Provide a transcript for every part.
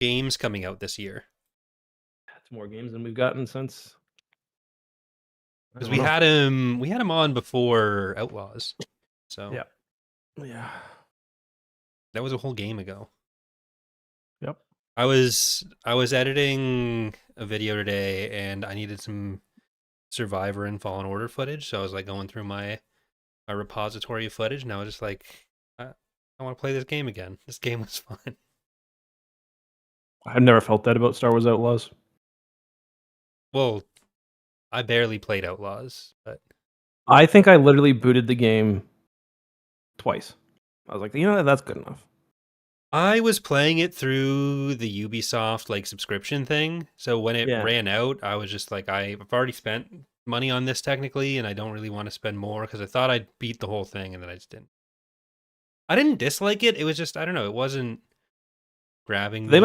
games coming out this year. It's more games than we've gotten since. Because we had him on before Outlaws. So yeah, that was a whole game ago. Yep. I was editing a video today, and I needed some Survivor and Fallen Order footage, so I was like going through my repository of footage, and I was just like, I want to play this game again. This game was fun. I've never felt that about Star Wars Outlaws. Well, I barely played Outlaws, but I think I literally booted the game twice. I was like, that's good enough. I was playing it through the Ubisoft like subscription thing, so when it ran out, I was just like, I've already spent money on this technically, and I don't really want to spend more because I thought I'd beat the whole thing, and then I just didn't. I didn't dislike it. It was just, I don't know, it wasn't grabbing me. Did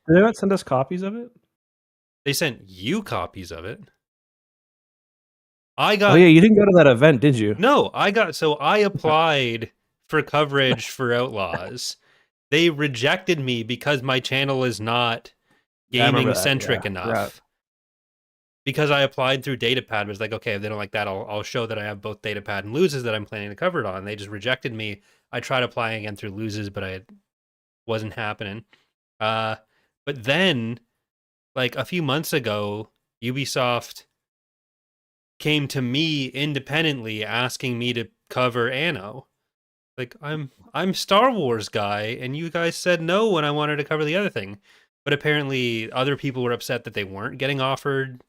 they not send us copies of it? They sent you copies of it. I got. Oh yeah, you didn't go to that event, did you? No, I applied for coverage for Outlaws. They rejected me because my channel is not gaming centric enough. Right. Because I applied through Datapad, it was like, okay, if they don't like that, I'll show that I have both Datapad and Loses that I'm planning to cover it on. They just rejected me. I tried applying again through Loses, but it wasn't happening. But then, like a few months ago, Ubisoft came to me independently asking me to cover Anno. Like, I'm Star Wars guy, and you guys said no when I wanted to cover the other thing. But apparently other people were upset that they weren't getting offered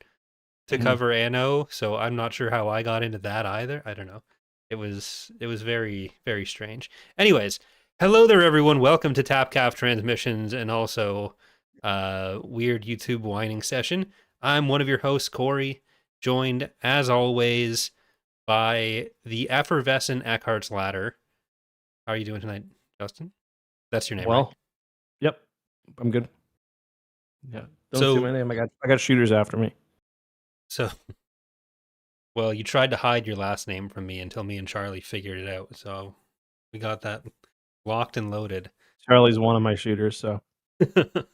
to cover Anno, so I'm not sure how I got into that either. I don't know. It was very, very strange. Anyways, hello there, everyone. Welcome to TapCaf Transmissions and also Weird YouTube Whining Session. I'm one of your hosts, Corey, joined, as always, by the effervescent Eckhartsladder. How are you doing tonight, Justin? That's your name, right? Yep. I'm good. Yeah. Don't say my name. I got shooters after me. So, well, you tried to hide your last name from me until me and Charlie figured it out. So we got that locked and loaded. Charlie's one of my shooters, so. But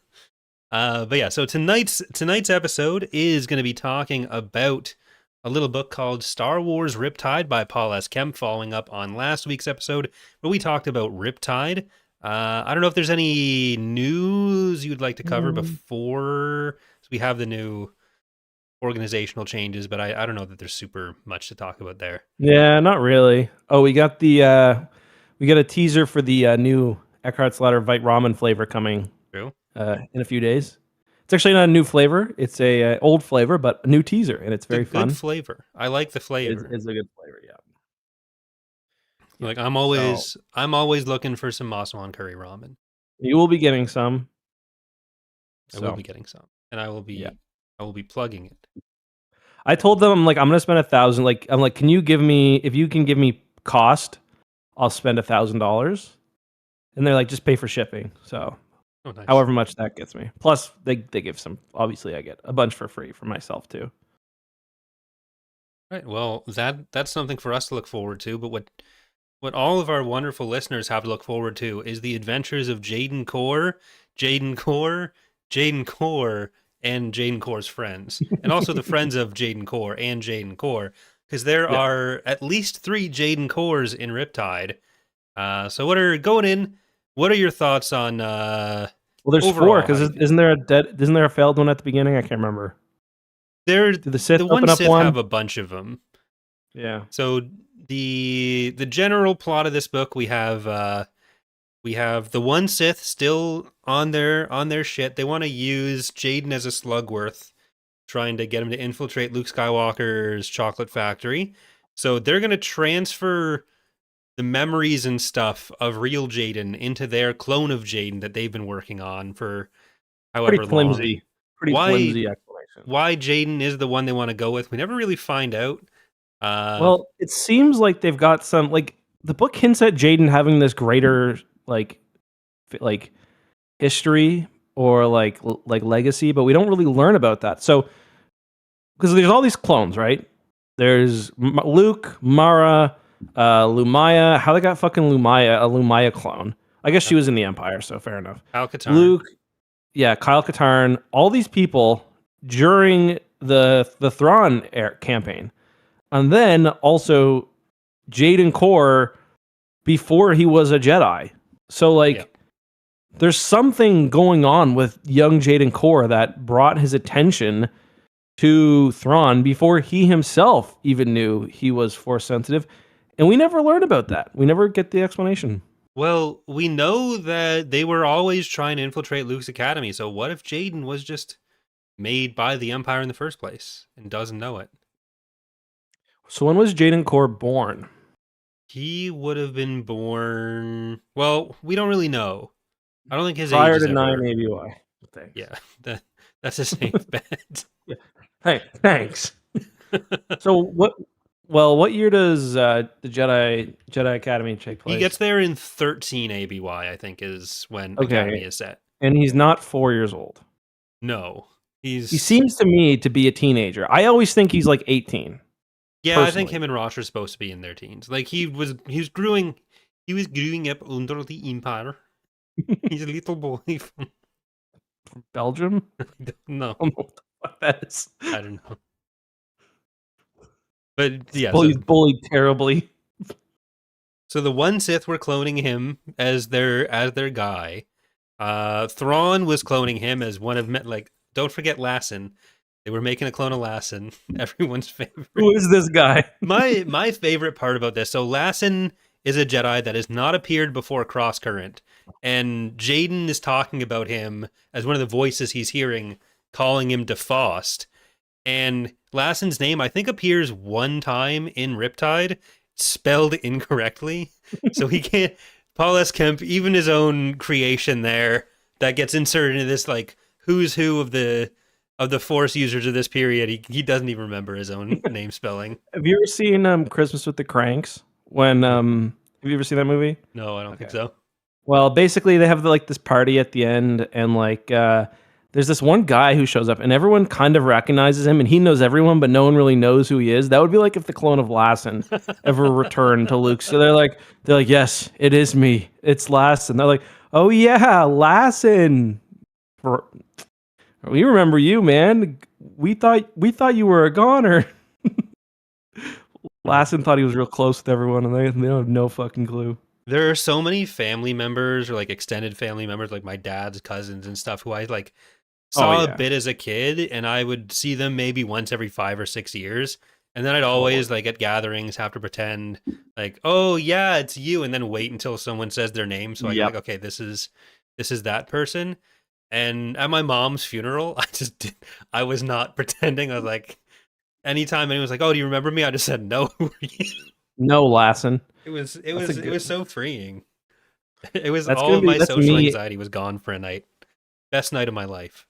yeah, so tonight's episode is going to be talking about a little book called Star Wars Riptide by Paul S. Kemp, following up on last week's episode where we talked about Riptide. I don't know if there's any news you'd like to cover before we have the new organizational changes, but I don't know that there's super much to talk about there. Yeah, not really. Oh, we got a teaser for the new Eckhartsladder Vite Ramen flavor coming. True. In a few days. It's actually not a new flavor. It's a old flavor, but a new teaser, and it's very fun. Good flavor. I like the flavor. It's a good flavor, yeah. Like I'm always looking for some Massaman curry ramen. You will be getting some. I will be getting some, and I will be plugging it. I told them I'm going to spend $1,000. I'm like, if you can give me cost, I'll spend $1,000. And they're like, just pay for shipping. So. Oh, nice. However much that gets me. Plus, they give some. Obviously, I get a bunch for free for myself too. Right. Well, that's something for us to look forward to. But what all of our wonderful listeners have to look forward to is the adventures of Jaden Core, and Jaden Core's friends, and also the friends of Jaden Core and Jaden Core, because there are at least 3 Jaden Cores in Riptide. So what are your thoughts on? Well, there's overall 4 because isn't there a failed one at the beginning? I can't remember. The One Sith have a bunch of them. Yeah. So the general plot of this book, we have the One Sith still on their shit. They want to use Jaden as a Slugworth, trying to get him to infiltrate Luke Skywalker's chocolate factory. So they're going to transfer the memories and stuff of real Jaden into their clone of Jaden that they've been working on for however long. Flimsy explanation. Why Jaden is the one they want to go with, we never really find out. Well, it seems like they've got some, like, the book hints at Jaden having this greater like history or like legacy, but we don't really learn about that. So, because there's all these clones, right? There's Luke, Mara, Lumaya. How they got fucking Lumaya, a Lumaya clone? I guess she was in the Empire, so fair enough. Al-Katarn. Luke, Kyle Katarn, all these people during the Thrawn campaign, and then also Jaden Core before he was a Jedi. So like, there's something going on with young Jaden Core that brought his attention to Thrawn before he himself even knew he was Force sensitive, and we never learn about that. We never get the explanation. Well, we know that they were always trying to infiltrate Luke's academy, so what if Jaden was just made by the Empire in the first place and doesn't know it? So when was Jaden Core born? He would have been born... Well, we don't really know. I don't think his prior age is to 9 ever... ABY. Thanks. Yeah, that's a safe bet. Hey, thanks. So what year does the Jedi Academy take place? He gets there in 13 ABY, I think, is when Academy is set. And he's not 4 years old. No. He seems to me to be a teenager. I always think he's like 18. Yeah, personally. I think him and Rosh are supposed to be in their teens. Like he was growing up under the Empire. He's a little boy from Belgium? I don't know. I don't know what that is. I don't know. But yeah, he's bullied terribly. So the One Sith were cloning him as their guy. Thrawn was cloning him as one of don't forget Lassen. They were making a clone of Lassen, everyone's favorite. Who is this guy? my favorite part about this. So Lassen is a Jedi that has not appeared before Crosscurrent, and Jaden is talking about him as one of the voices he's hearing, calling him DeFost. And Lassen's name, I think, appears one time in Riptide, spelled incorrectly. So he can't... Paul S. Kemp, even his own creation there, that gets inserted into this, like, who's who of the Force users of this period, he doesn't even remember his own name spelling. Have you ever seen Christmas with the Cranks? Have you ever seen that movie? No, I don't think so. Well, basically they have this party at the end, and there's this one guy who shows up, and everyone kind of recognizes him, and he knows everyone, but no one really knows who he is. That would be like if the clone of Lassen ever returned to Luke. So they're like, yes, it is me. It's Lassen. They're like, oh yeah, Lassen. We remember you, man. We thought you were a goner. Lassen thought he was real close with everyone, and they don't have no fucking clue. There are so many family members or like extended family members, like my dad's cousins and stuff, who I saw a bit as a kid, and I would see them maybe once every 5 or 6 years, and then I'd always at gatherings have to pretend like, oh yeah, it's you, and then wait until someone says their name, so I go okay, this is that person. And at my mom's funeral, I was not pretending. I was like, anytime anyone was like, oh, do you remember me? I just said, no. No, Lassen. It was so freeing. It was all of my social anxiety was gone for a night. Best night of my life.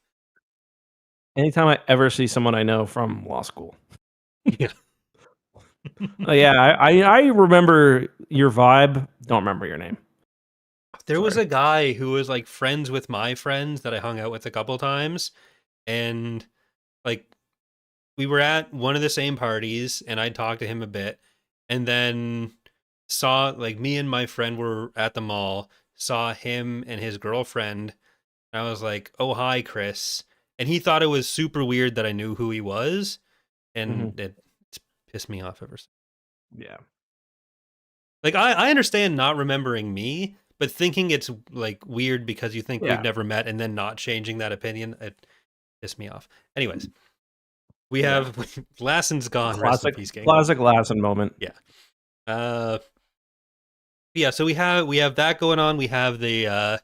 Anytime I ever see someone I know from law school. Yeah. I remember your vibe. Don't remember your name. There was a guy who was friends with my friends that I hung out with a couple times, and we were at one of the same parties, and I talked to him a bit, and then saw me and my friend were at the mall, saw him and his girlfriend, and I was like, oh hi Chris, and he thought it was super weird that I knew who he was, and it pissed me off ever since. Yeah. I understand not remembering me, but thinking it's weird because you think we've never met and then not changing that opinion, it pissed me off. Anyways, we have Lassen's gone. Rest in peace, gang. Classic Lassen moment. Yeah. So we have that going on. We have the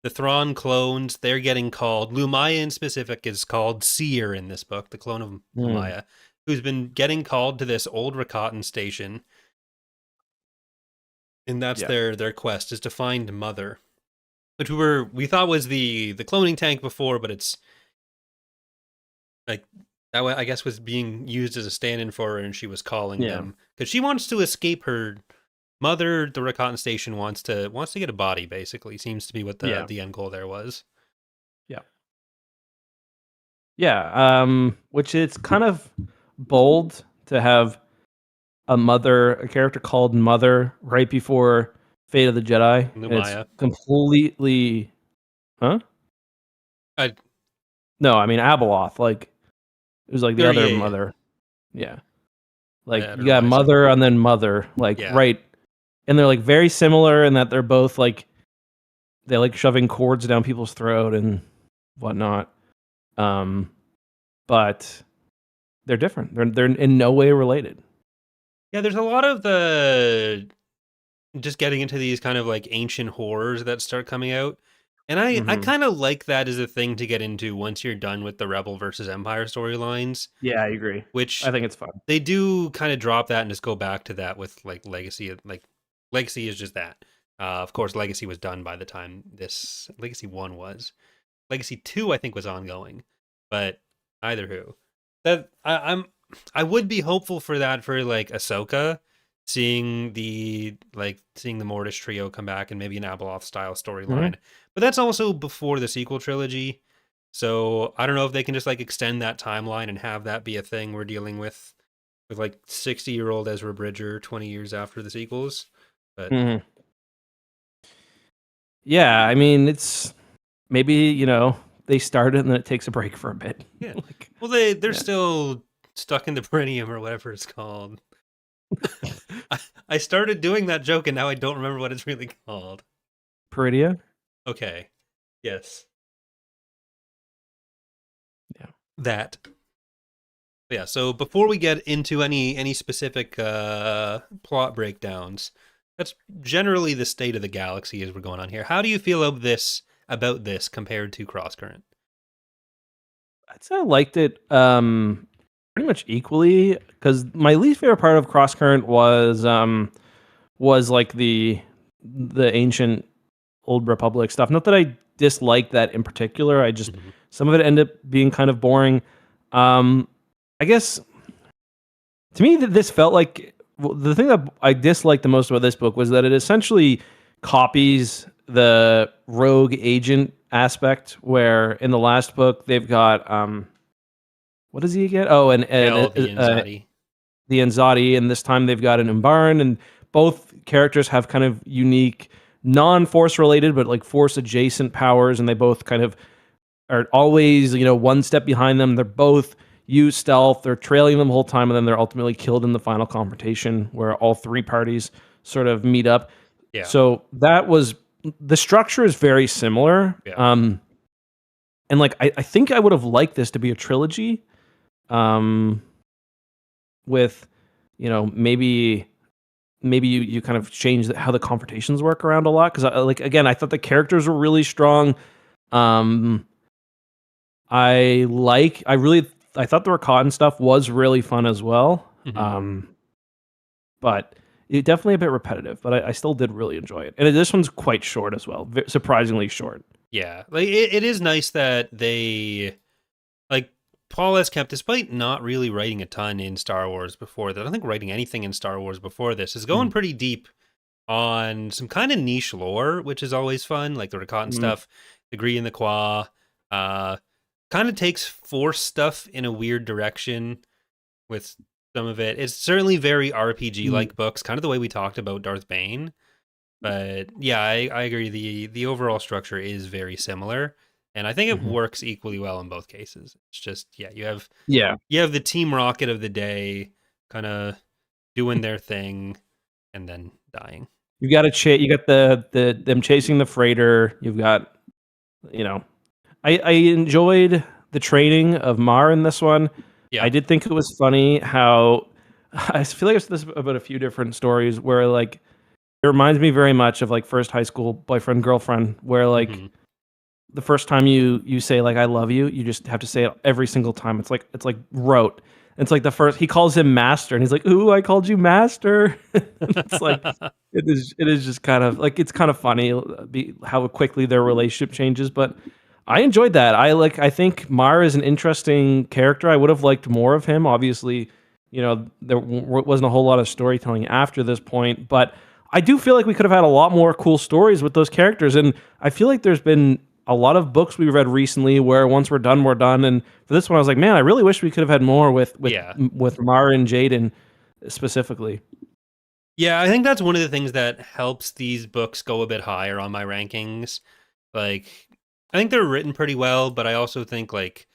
Thrawn clones. They're getting called. Lumaya in specific is called Seer in this book, the clone of Lumaya, who's been getting called to this old Rakatan station. And that's their quest, is to find Mother, which we thought was the cloning tank before, but it's that I guess was being used as a stand-in for her, and she was calling them because she wants to escape her mother. The Rakatan station wants to get a body. Basically, seems to be what the end goal there was. Which it's kind of bold to have a character called Mother right before Fate of the Jedi. Lumaya. It's completely... Huh? No, I mean Abeloth. Like it was like the other mother. Yeah. Like you got mother and then mother. Like right. And they're like very similar in that they're both like they like shoving cords down people's throat and whatnot. But they're different. They're in no way related. Yeah, there's a lot of the just getting into these kind of like ancient horrors that start coming out. And I kind of like that as a thing to get into once you're done with the Rebel versus Empire storylines. Yeah, I agree. Which I think it's fun. They do kind of drop that and just go back to that with like Legacy. Like Legacy is just that. Of course, Legacy was done by the time this Legacy 1 was. Legacy 2, I think, was ongoing. But either who. I would be hopeful for that for like Ahsoka, seeing the Mortis trio come back and maybe an Abeloth style storyline. But that's also before the sequel trilogy. So I don't know if they can just like extend that timeline and have that be a thing we're dealing with like 60-year-old Ezra Bridger 20 years after the sequels. But yeah, I mean it's maybe, they start it and then it takes a break for a bit. Yeah. Well, they're still stuck in the Perineum or whatever it's called. I started doing that joke and now I don't remember what it's really called. Peridia? Okay. Yes. Yeah. That. Yeah, so before we get into any specific plot breakdowns, that's generally the state of the galaxy as we're going on here. How do you feel about this compared to Crosscurrent? I'd say I liked it pretty much equally because my least favorite part of Crosscurrent was like the ancient Old Republic stuff. Not that I disliked that in particular. I just some of it ended up being kind of boring. I guess to me this felt like the thing that I disliked the most about this book was that it essentially copies the rogue agent aspect, where in the last book they've got what does he get? Oh, and the Anzadi, and this time they've got an Umbaran, and both characters have kind of unique, non-force related, but like force adjacent powers, and they both kind of are always, one step behind them. They're both use stealth, they're trailing them the whole time, and then they're ultimately killed in the final confrontation where all three parties sort of meet up. Yeah. So that was the structure is very similar. Yeah. And like I think I would have liked this to be a trilogy. With, maybe you kind of change how the confrontations work around a lot. Because I thought the characters were really strong. I thought the Rakatan stuff was really fun as well. But it definitely a bit repetitive, but I still did really enjoy it. And this one's quite short as well, surprisingly short. Yeah, like it is nice that they like Paul S. Kemp, despite not really writing a ton in Star Wars before that, I don't think writing anything in Star Wars before this is going pretty deep on some kind of niche lore, which is always fun, like the Rakatan stuff, the Gree and the Qua. Kind of takes Force stuff in a weird direction with some of it. It's certainly very RPG-like books, kind of the way we talked about Darth Bane. But yeah, I agree. The overall structure is very similar, and I think it works equally well in both cases. It's just you have the Team Rocket of the day kind of doing their thing and then dying. You got you got them chasing the freighter. You've got I enjoyed the training of Mar in this one. Yeah. I did think it was funny how I feel like I've said this about a few different stories where like it reminds me very much of like first high school boyfriend girlfriend, where like the first time you say like I love you, you just have to say it every single time. It's like rote. It's like the first he calls him master, and he's like, "Ooh, I called you master." It's like it is just kind of like it's kind of funny how quickly their relationship changes, but I enjoyed that. I think Mar is an interesting character. I would have liked more of him. Obviously, there wasn't a whole lot of storytelling after this point, but I do feel like we could have had a lot more cool stories with those characters. And I feel like there's been a lot of books we've read recently where once we're done, we're done. And for this one, I was like, man, I really wish we could have had more with Mar and Jaden specifically. Yeah, I think that's one of the things that helps these books go a bit higher on my rankings. Like, I think they're written pretty well, but I also think like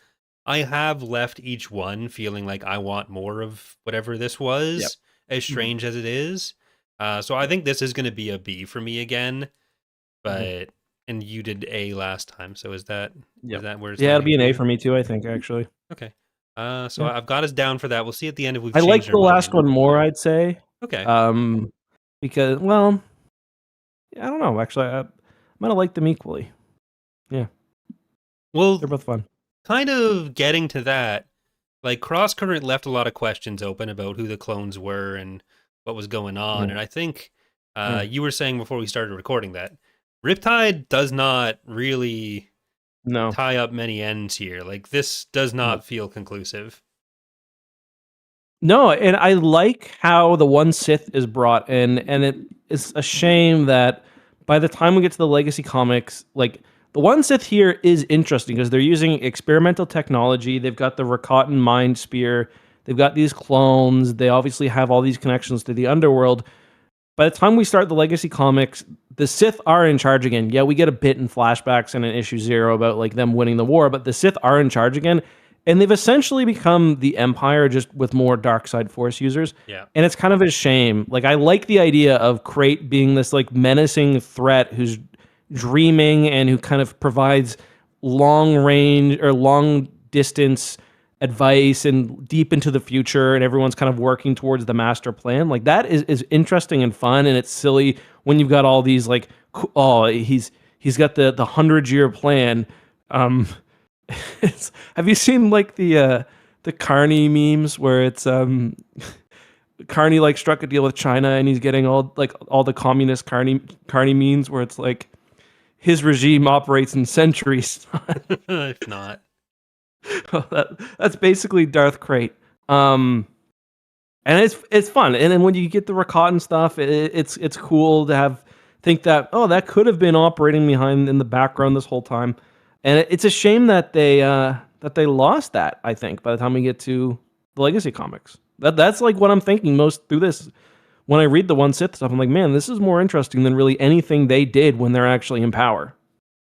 I have left each one feeling like I want more of whatever this Yep. was, as strange as it is. So I think this is going to be a B for me again. But and you did A last time, so is that where it's it'll be an A you? for me too, I think, actually. Okay. So I've got us down for that. We'll see at the end if we've I like changed the our last mind. one more, I'd say. Okay. Because, well, I don't know. Actually, I might have liked them equally. Yeah. Well, They're both fun. kind of getting to that, like Crosscurrent left a lot of questions open about who the clones were and what was going on. And I think you were saying before we started recording that Riptide does not really tie up many ends here. Like, this does not feel conclusive. No, and I like how the One Sith is brought in, and it is a shame that by the time we get to the Legacy comics, like the One Sith here is interesting because they're using experimental technology. They've got the Rakatan Mind Spear. They've got these clones. They obviously have all these connections to the underworld. By the time we start the Legacy comics, the Sith are in charge again. Yeah, we get a bit in flashbacks and in issue 0 about like them winning the war, but the Sith are in charge again. And they've essentially become the Empire, just with more dark side Force users. Yeah. And it's kind of a shame. Like, I like the idea of Crate being this like menacing threat who's dreaming and who kind of provides long range or long distance advice and deep into the future, and everyone's kind of working towards the master plan. Like, that is interesting and fun, and it's silly when you've got all these like, oh, he's got the 100-year plan. Have you seen like the Carney memes where it's Carney like struck a deal with China and he's getting all the communist Carney memes where it's like his regime operates in centuries. If not. That's basically Darth Crate. And it's fun. And then when you get the Rakatan stuff, it's cool to think that, oh, that could have been operating behind in the background this whole time. And it's a shame that they lost that, I think, by the time we get to the Legacy comics. That's like what I'm thinking most through this. When I read the One Sith stuff, I'm like, man, this is more interesting than really anything they did when they're actually in power.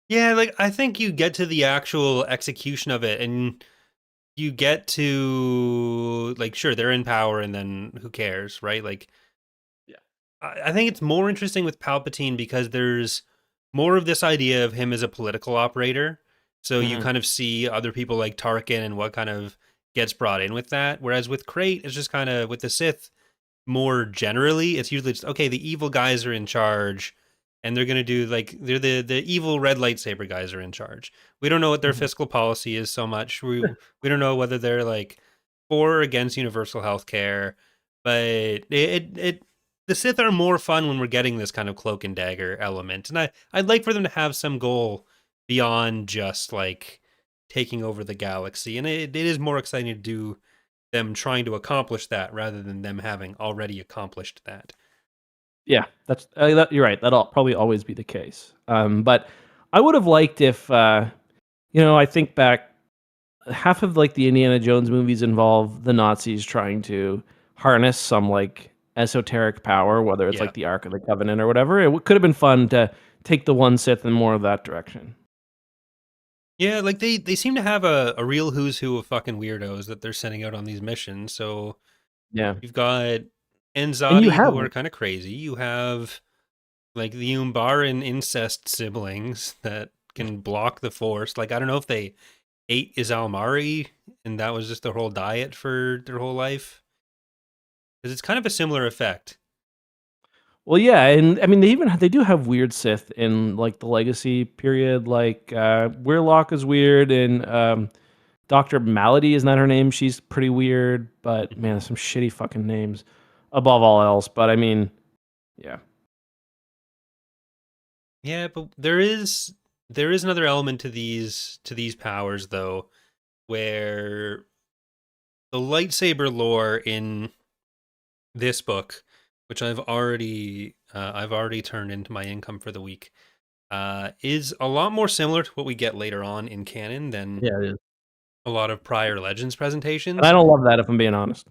Yeah, like, I think you get to the actual execution of it, and you get to, like, sure, they're in power, and then who cares, right? Like, yeah, I think it's more interesting with Palpatine because there's more of this idea of him as a political operator. So you kind of see other people like Tarkin and what kind of gets brought in with that. Whereas with Crate, it's just kind of, with the Sith, more generally, it's usually just, okay, the evil guys are in charge, and they're going to do, like, they're the evil red lightsaber guys are in charge. We don't know what their fiscal policy is so much. We don't know whether they're, like, for or against universal health care. But the Sith are more fun when we're getting this kind of cloak and dagger element. And I'd like for them to have some goal beyond just, like, taking over the galaxy. And it is more exciting to do them trying to accomplish that rather than them having already accomplished that. Yeah, you're right. That'll probably always be the case. But I would have liked if, I think back, half of like the Indiana Jones movies involve the Nazis trying to harness some like esoteric power, whether it's like the Ark of the Covenant or whatever. It could have been fun to take the One Sith in more of that direction. Yeah, like they seem to have a real who's who of fucking weirdos that they're sending out on these missions. So yeah, you've got Enzadi, who are kind of crazy. You have like the Umbaran incest siblings that can block the Force. Like, I don't know if they ate Izalmari and that was just their whole diet for their whole life, because it's kind of a similar effect. Well, yeah, and I mean they do have weird Sith in like the Legacy period. Like Weirlock is weird, and Dr. Malady, isn't that her name? She's pretty weird, but man, there's some shitty fucking names above all else. But I mean, yeah. Yeah, but there is another element to these powers though, where the lightsaber lore in this book, which I've already turned into my income for the week, is a lot more similar to what we get later on in canon than it is. A lot of prior Legends presentations. And I don't love that, if I'm being honest.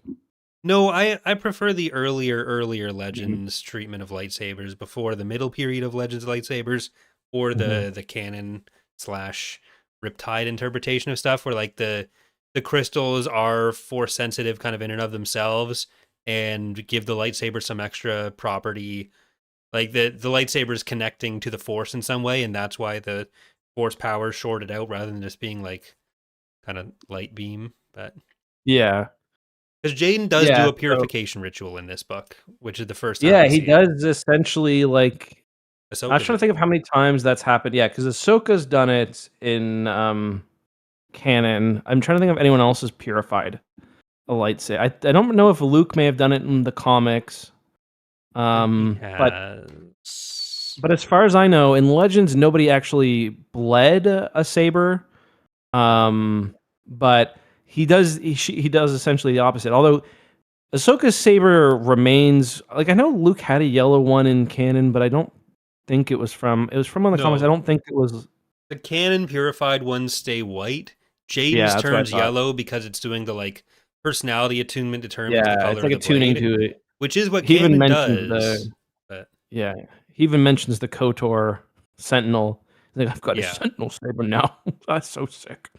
No, I prefer the earlier Legends treatment of lightsabers before the middle period of Legends lightsabers, or the canon / Riptide interpretation of stuff, where like the crystals are force sensitive kind of in and of themselves and give the lightsaber some extra property. Like the lightsaber is connecting to the force in some way, and that's why the force power is shorted out rather than just being like kind of light beam. But yeah, because Jaden does do a purification ritual in this book, which is the first time. Yeah, he does essentially like. Ahsoka I'm trying to think of how many times that's happened. Yeah, because Ahsoka's done it in canon. I'm trying to think if anyone else has purified a lightsaber. I don't know if Luke may have done it in the comics. But as far as I know, in Legends, nobody actually bled a saber. But he does essentially the opposite. Although Ahsoka's saber remains like, I know Luke had a yellow one in canon, but I don't think it was from one of the comics. I don't think it was. The canon purified ones stay white. Jaden's turns yellow because it's doing the like personality attunement determines the color it's like of the attuning blade, to it, which is what canon does. He even mentions the KOTOR Sentinel. He's like, I've got a Sentinel saber now. That's so sick.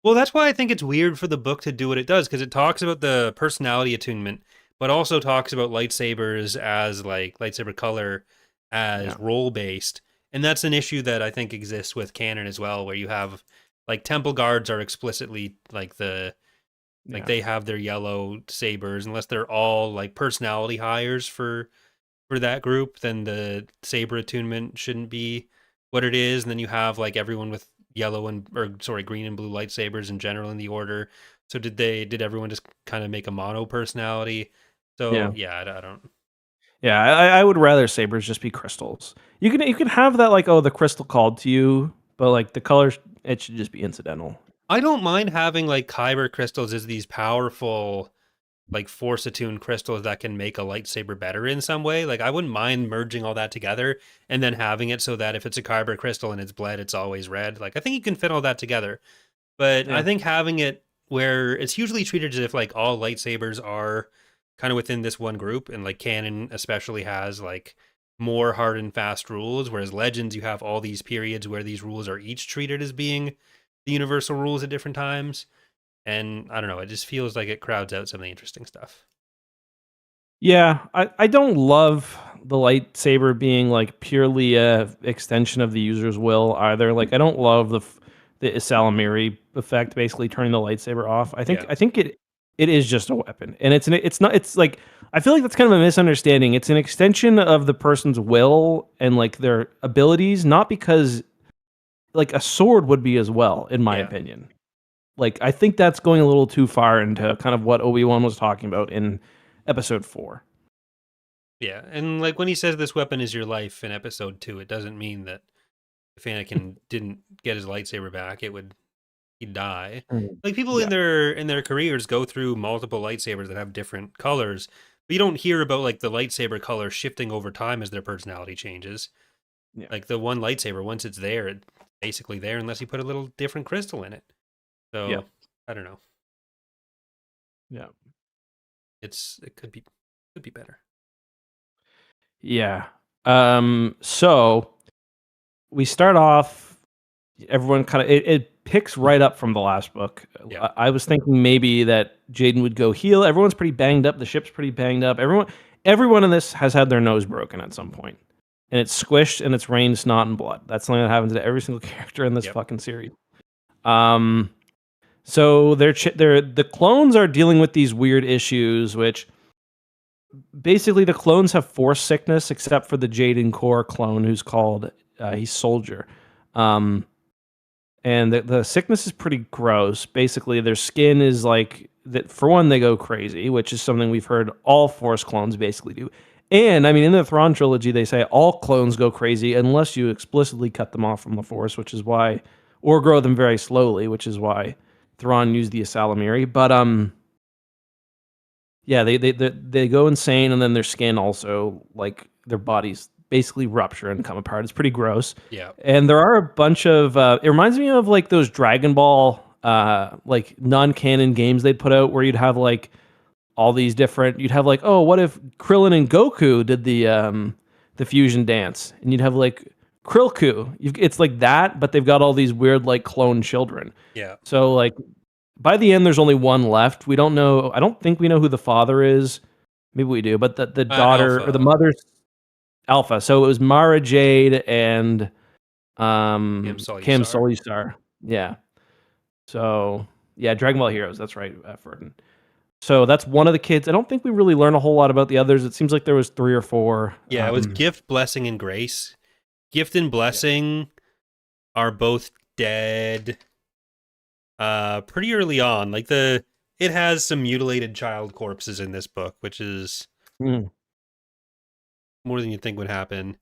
Well, that's why I think it's weird for the book to do what it does, because it talks about the personality attunement, but also talks about lightsabers as like lightsaber color as role based. And that's an issue that I think exists with canon as well, where you have like temple guards are explicitly like they have their yellow sabers, unless they're all like personality hires for that group, then the saber attunement shouldn't be what it is. And then you have like everyone with green and blue lightsabers in general in the order. So did everyone just kind of make a mono personality? So I don't. Yeah, I would rather sabers just be crystals. You can have that like, oh, the crystal called to you, but like the colors, it should just be incidental. I don't mind having like kyber crystals as these powerful like force attuned crystals that can make a lightsaber better in some way. Like I wouldn't mind merging all that together and then having it so that if it's a kyber crystal and it's bled, it's always red. Like I think you can fit all that together. But I think having it where it's usually treated as if like all lightsabers are kind of within this one group, and like canon especially has like more hard and fast rules, whereas Legends you have all these periods where these rules are each treated as being the universal rules at different times. And I don't know, it just feels like it crowds out some of the interesting stuff. Yeah, I don't love the lightsaber being like purely a extension of the user's will either. Like I don't love the Isalamiri effect, basically turning the lightsaber off. I think it is just a weapon, and it's like, I feel like that's kind of a misunderstanding. It's an extension of the person's will and like their abilities, not because like a sword would be as well, in my opinion. Like, I think that's going a little too far into kind of what Obi-Wan was talking about in episode 4. Yeah, and like when he says this weapon is your life in episode 2, it doesn't mean that if Anakin didn't get his lightsaber back, he'd die. Like people in their careers go through multiple lightsabers that have different colors, but you don't hear about like the lightsaber color shifting over time as their personality changes. Yeah. Like the one lightsaber, once it's there, it's basically there unless you put a little different crystal in it. So I don't know. Yeah, it could be better. Yeah. So we start off. Everyone kind of it picks right up from the last book. Yeah. I was thinking maybe that Jaden would go heal. Everyone's pretty banged up. The ship's pretty banged up. Everyone in this has had their nose broken at some point, and it's squished and it's rained snot and blood. That's something that happens to every single character in this fucking series. So the clones are dealing with these weird issues, which basically the clones have force sickness, except for the Jaden Core clone, who's called he's Soldier. And the sickness is pretty gross. Basically, their skin is like that. For one, they go crazy, which is something we've heard all Force clones basically do. And I mean, in the Thrawn trilogy, they say all clones go crazy unless you explicitly cut them off from the Force, which is why, or grow them very slowly, which is why Thrawn used the Isalamiri. But they go insane, and then their skin also, like their bodies, basically rupture and come apart. It's pretty gross. Yeah. And there are a bunch of it reminds me of like those Dragon Ball like non-canon games they'd put out, where you'd have like all these different, you'd have like, oh, what if Krillin and Goku did the fusion dance, and you'd have like Krilku. It's like that, but they've got all these weird like clone children. Yeah. So like by the end, there's only one left. We don't know. I don't think we know who the father is. Maybe we do, but the daughter Alpha. or the mother's Alpha. So it was Mara Jade and Kim Solistar. Yeah. So yeah, Dragon Ball Heroes. That's right, Ferdinand. So that's one of the kids. I don't think we really learn a whole lot about the others. It seems like there was 3 or 4. Yeah, it was Gift, Blessing, and Grace. Gift and Blessing are both dead pretty early on. Like it has some mutilated child corpses in this book, which is more than you'd think would happen.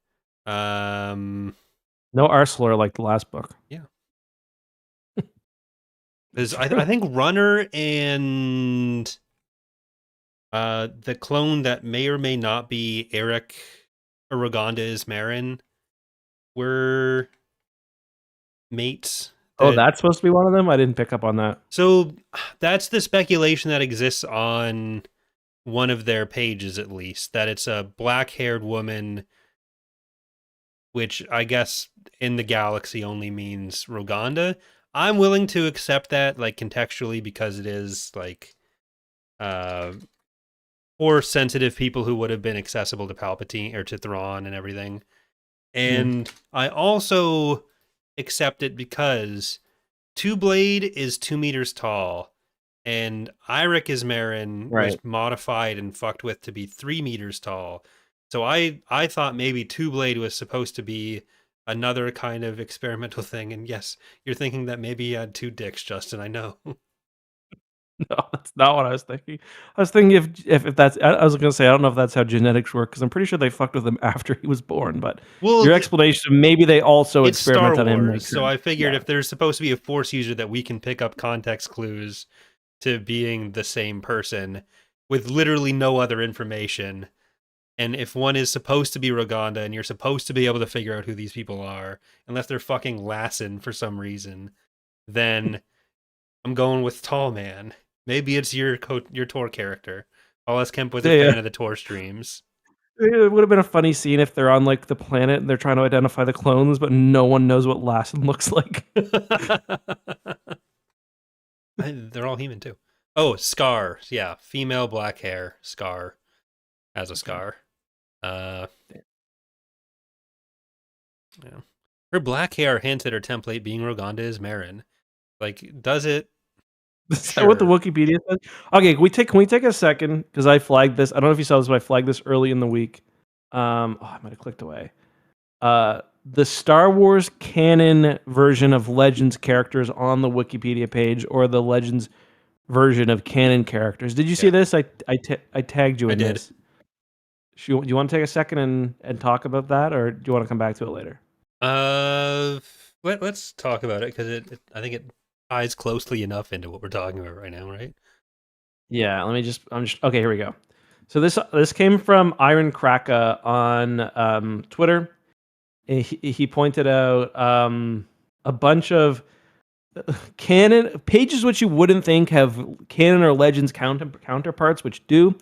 No Arcelor like the last book. Yeah. Because I think Runner and the clone that may or may not be Eric or Roganda Ismarin were mates. That's supposed to be one of them? I didn't pick up on that. So that's the speculation that exists on one of their pages, at least, that it's a black-haired woman, which I guess in the galaxy only means Roganda. I'm willing to accept that, like, contextually, because it is, like, for sensitive people who would have been accessible to Palpatine, or to Thrawn and everything. And I also accept it because Two-Blade is 2 meters tall, and Eirik Ismarin was modified and fucked with to be 3 meters tall. So I thought maybe Two-Blade was supposed to be another kind of experimental thing. And yes, you're thinking that maybe he had 2 dicks, Justin. I know. No, that's not what I was thinking. I was thinking if that's, I was going to say, I don't know if that's how genetics work, because I'm pretty sure they fucked with him after he was born, but your explanation, maybe they also experiment on him. So I figured if there's supposed to be a Force user that we can pick up context clues to being the same person with literally no other information, and if one is supposed to be Roganda and you're supposed to be able to figure out who these people are, unless they're fucking Lassen for some reason, then I'm going with Tall Man. Maybe it's your Tor character. I'll ask Kemp was a fan of the Tor streams. It would have been a funny scene if they're on like the planet and they're trying to identify the clones, but no one knows what Lassen looks like. They're all human too. Oh, Scar. Yeah, female, black hair. Scar has a scar. Yeah. Her black hair hints at her template being Roganda Ismarin. Like, does it? Is that what the Wikipedia says? Okay, can we take a second? Because I flagged this. I don't know if you saw this, but I flagged this early in the week. I might have clicked away. The Star Wars canon version of Legends characters on the Wikipedia page, or the Legends version of canon characters. Did you see this? I tagged you in this. Do you want to take a second and talk about that, or do you want to come back to it later? Let's talk about it, because I think it ties closely enough into what we're talking about right now, right? Yeah, I'm just okay, here we go. So this came from Iron Kraka on Twitter. He pointed out a bunch of canon pages which you wouldn't think have canon or Legends counterparts, which do.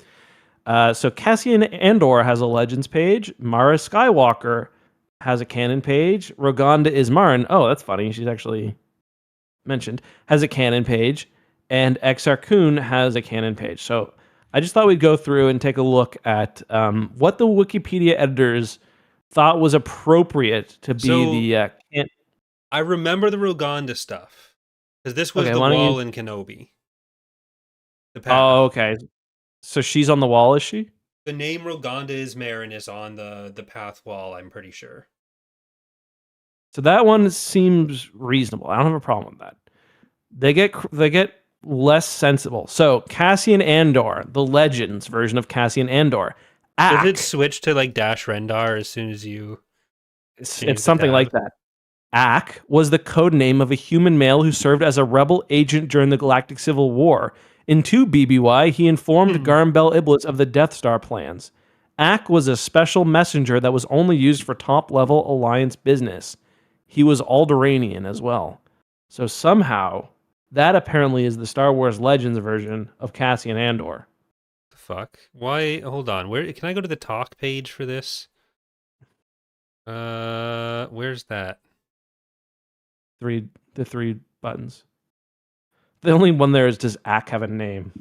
So Cassian Andor has a Legends page. Mara Skywalker has a canon page. Roganda Ismarin, oh, that's funny, she's actually mentioned, has a canon page. And Exar Kun has a canon page. So I just thought we'd go through and take a look at what the Wikipedia editors thought was appropriate to be I remember the Roganda stuff, because this was the wall in Kenobi. Oh, okay. So she's on the wall, is she? The name Roganda Ismarin is on the path wall, I'm pretty sure. So that one seems reasonable. I don't have a problem with that. They get less sensible. So Cassian Andor, the Legends version of Cassian Andor. Does it switch to like Dash Rendar as soon as you? It's something like that. Ack was the code name of a human male who served as a rebel agent during the Galactic Civil War. In 2 BBY, he informed Garm Bel Iblis of the Death Star plans. Ack was a special messenger that was only used for top-level Alliance business. He was Alderaanian as well. So somehow, that apparently is the Star Wars Legends version of Cassian Andor. The fuck? Why? Hold on. Where can I go to the talk page for this? Where's that? The 3 buttons. The only one there is, does Ack have a name?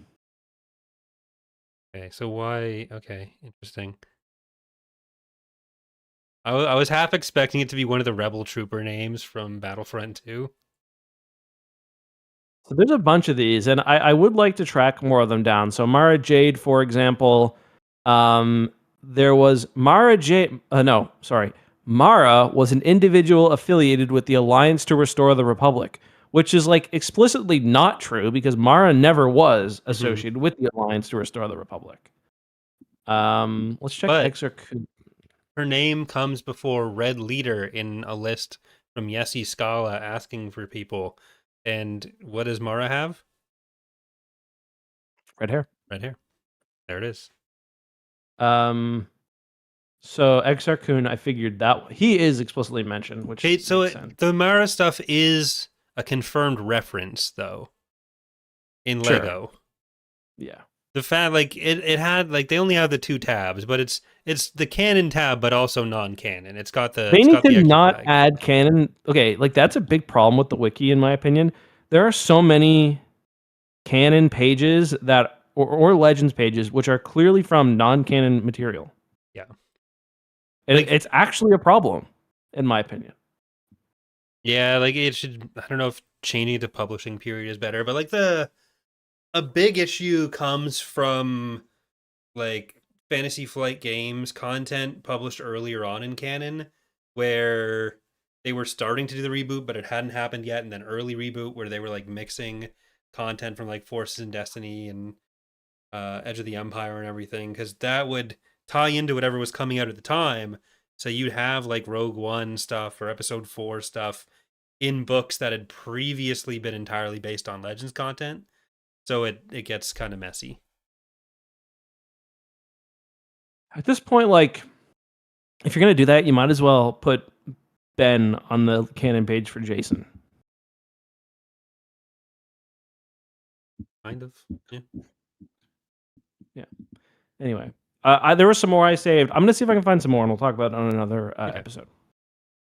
Okay, so why? Okay, interesting. I was half expecting it to be one of the Rebel Trooper names from Battlefront 2. So there's a bunch of these, and I would like to track more of them down. So Mara Jade, for example, there was Mara Jade. No, sorry. Mara was an individual affiliated with the Alliance to Restore the Republic, which is like explicitly not true because Mara never was associated with the Alliance to Restore the Republic. Let's check But Exarch. her name comes before Red Leader in a list from Yessi Scala asking for people. And what does Mara have? Red hair. Red hair. There it is. So Exarch Kun, I figured that he is explicitly mentioned, which Okay, so makes sense. the Mara stuff is a confirmed reference, though, in Sure. Lego. Yeah. The fact, like, it had, like, they only have the 2 tabs, but it's the canon tab, but also non-canon. It's got the They need to extra not flag. add canon. Okay, like that's a big problem with the wiki, in my opinion. There are so many canon pages that, or legends pages, which are clearly from non-canon material. Yeah. And Like, it's actually a problem, in my opinion. yeah, like, it should, I don't know if changing it to publishing period is better, but, like, a big issue comes from, like, Fantasy Flight Games content published earlier on in canon, where they were starting to do the reboot, but it hadn't happened yet, and then early reboot where they were, like, mixing content from, like, Forces and Destiny and Edge of the Empire and everything, because that would tie into whatever was coming out at the time. So you'd have, like, Rogue One stuff or Episode 4 stuff in books that had previously been entirely based on Legends content. So it gets kind of messy. At this point, like, if you're gonna do that, you might as well put Ben on the canon page for Jason. Kind of. Yeah. Yeah. Anyway, there were some more I saved. I'm gonna see if I can find some more, and we'll talk about it on another episode.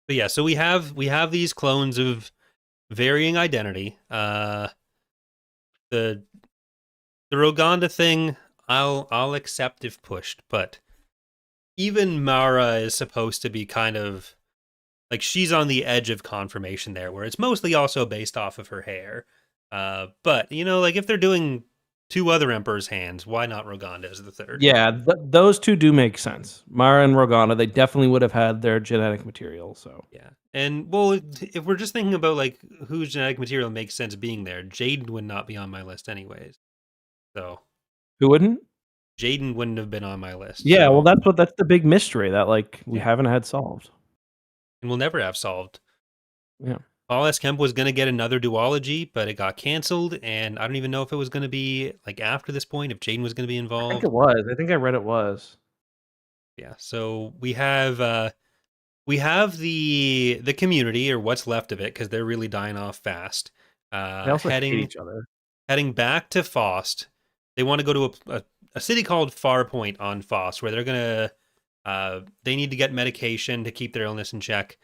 But yeah, so we have these clones of varying identity. The Roganda thing, I'll accept if pushed, but even Mara is supposed to be kind of like, she's on the edge of confirmation there, where it's mostly also based off of her hair. But you know, like, if they're doing 2 other Emperor's hands, why not Roganda as the 3rd? Yeah, those two do make sense. Mara and Rogana, they definitely would have had their genetic material. So yeah, and well, if we're just thinking about, like, whose genetic material makes sense being there, Jaden would not be on my list anyways. So who wouldn't? Jaden wouldn't have been on my list. Yeah, so. well, that's the big mystery that, like, we haven't had solved. And we'll never have solved. Yeah. Paul S. Kemp was going to get another duology, but it got canceled, and I don't even know if it was going to be, like, after this point, if Jaden was going to be involved. I think it was. I think I read it was. Yeah, so we have the community, or what's left of it, because they're really dying off fast. They also hate each other. Heading back to Faust. They want to go to a city called Farpoint on Faust, where they're going to they need to get medication to keep their illness in check.